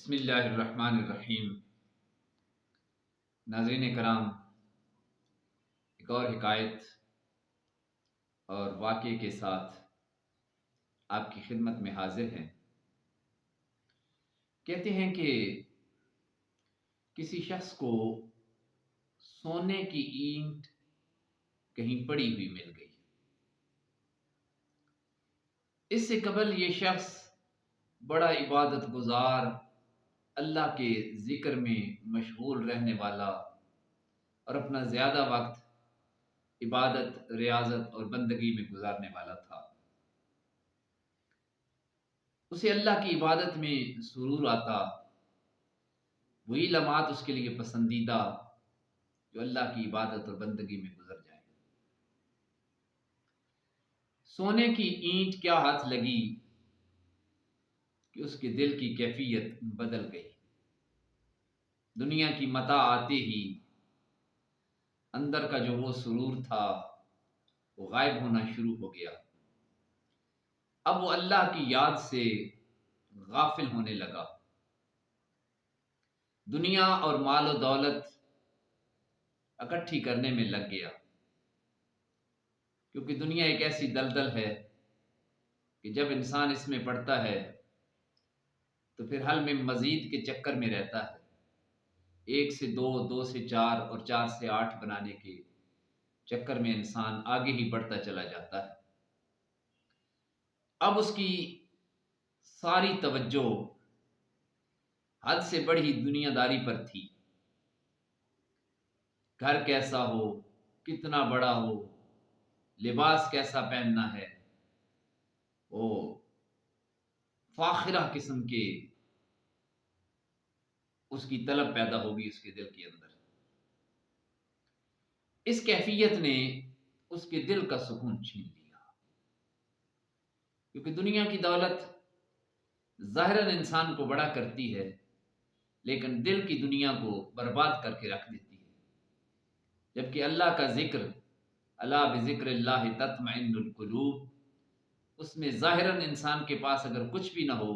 بسم اللہ الرحمن الرحیم۔ ناظرین کرام، ایک اور حکایت اور واقعے کے ساتھ آپ کی خدمت میں حاضر ہیں۔ کہتے ہیں کہ کسی شخص کو سونے کی اینٹ کہیں پڑی ہوئی مل گئی۔ اس سے قبل یہ شخص بڑا عبادت گزار، اللہ کے ذکر میں مشغول رہنے والا اور اپنا زیادہ وقت عبادت، ریاضت اور بندگی میں گزارنے والا تھا۔ اسے اللہ کی عبادت میں سرور آتا، وہی لمحات اس کے لیے پسندیدہ جو اللہ کی عبادت اور بندگی میں گزر جائیں۔ سونے کی اینٹ کیا ہاتھ لگی کہ اس کے دل کی کیفیت بدل گئی۔ دنیا کی متاع آتے ہی اندر کا جو وہ سرور تھا وہ غائب ہونا شروع ہو گیا۔ اب وہ اللہ کی یاد سے غافل ہونے لگا۔ دنیا اور مال و دولت اکٹھی کرنے میں لگ گیا، کیونکہ دنیا ایک ایسی دلدل ہے کہ جب انسان اس میں پڑتا ہے تو پھر حل میں مزید کے چکر میں رہتا ہے۔ 1 سے 2، 2 سے 4 اور 4 سے 8 بنانے کے چکر میں انسان آگے ہی بڑھتا چلا جاتا ہے۔ اب اس کی ساری توجہ حد سے بڑھی دنیا داری پر تھی۔ گھر کیسا ہو، کتنا بڑا ہو، لباس کیسا پہننا ہے، وہ فاخرہ قسم کے اس کی طلب پیدا ہوگی اس کے دل کے اندر۔ اس کیفیت نے اس کے دل کا سکون چھین لیا، کیونکہ دنیا کی دولت ظاہراً انسان کو بڑا کرتی ہے لیکن دل کی دنیا کو برباد کر کے رکھ دیتی ہے، جبکہ اللہ کا ذکر، الا بذکر اللہ تطمئن القلوب، اس میں ظاہراً انسان کے پاس اگر کچھ بھی نہ ہو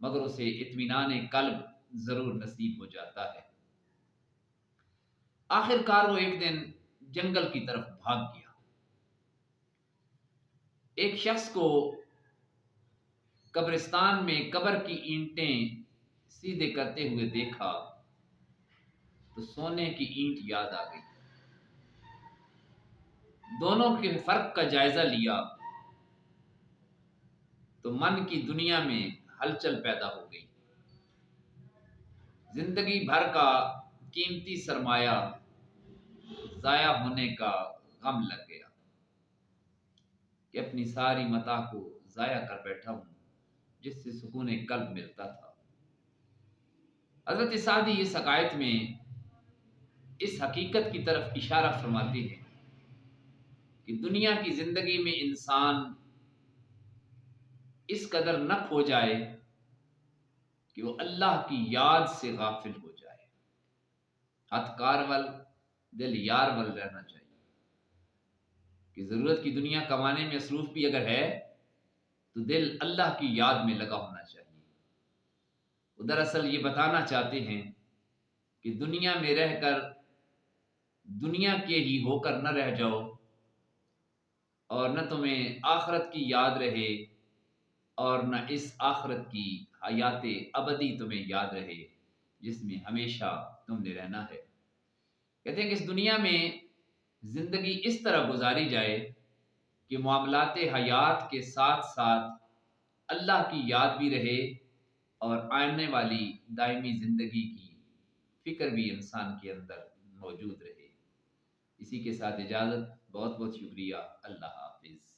مگر اسے اطمینان قلب ضرور نصیب ہو جاتا ہے۔ آخر کار وہ ایک دن جنگل کی طرف بھاگ گیا۔ ایک شخص کو قبرستان میں قبر کی اینٹیں سیدھے کرتے ہوئے دیکھا تو سونے کی اینٹ یاد آ گئی۔ دونوں کے فرق کا جائزہ لیا تو من کی دنیا میں ہلچل پیدا ہو گئی۔ زندگی بھر کا قیمتی سرمایہ ضائع ہونے کا غم لگ گیا کہ اپنی ساری متاع کو ضائع کر بیٹھا ہوں جس سے سکون قلب ملتا تھا۔ حضرت سعدی اس حکایت میں اس حقیقت کی طرف اشارہ فرماتے ہیں کہ دنیا کی زندگی میں انسان اس قدر نہ کھو جائے کہ وہ اللہ کی یاد سے غافل ہو جائے۔ ہاتھ کارول دل یار ول رہنا چاہیے کہ ضرورت کی دنیا کمانے میں مصروف بھی اگر ہے تو دل اللہ کی یاد میں لگا ہونا چاہیے۔ وہ دراصل یہ بتانا چاہتے ہیں کہ دنیا میں رہ کر دنیا کے ہی ہو کر نہ رہ جاؤ، اور نہ تمہیں آخرت کی یاد رہے اور نہ اس آخرت کی حیات ابدی تمہیں یاد رہے جس میں ہمیشہ تم نے رہنا ہے۔ کہتے ہیں کہ اس دنیا میں زندگی اس طرح گزاری جائے کہ معاملات حیات کے ساتھ ساتھ اللہ کی یاد بھی رہے اور آنے والی دائمی زندگی کی فکر بھی انسان کے اندر موجود رہے۔ اسی کے ساتھ اجازت، بہت بہت شکریہ، اللہ حافظ۔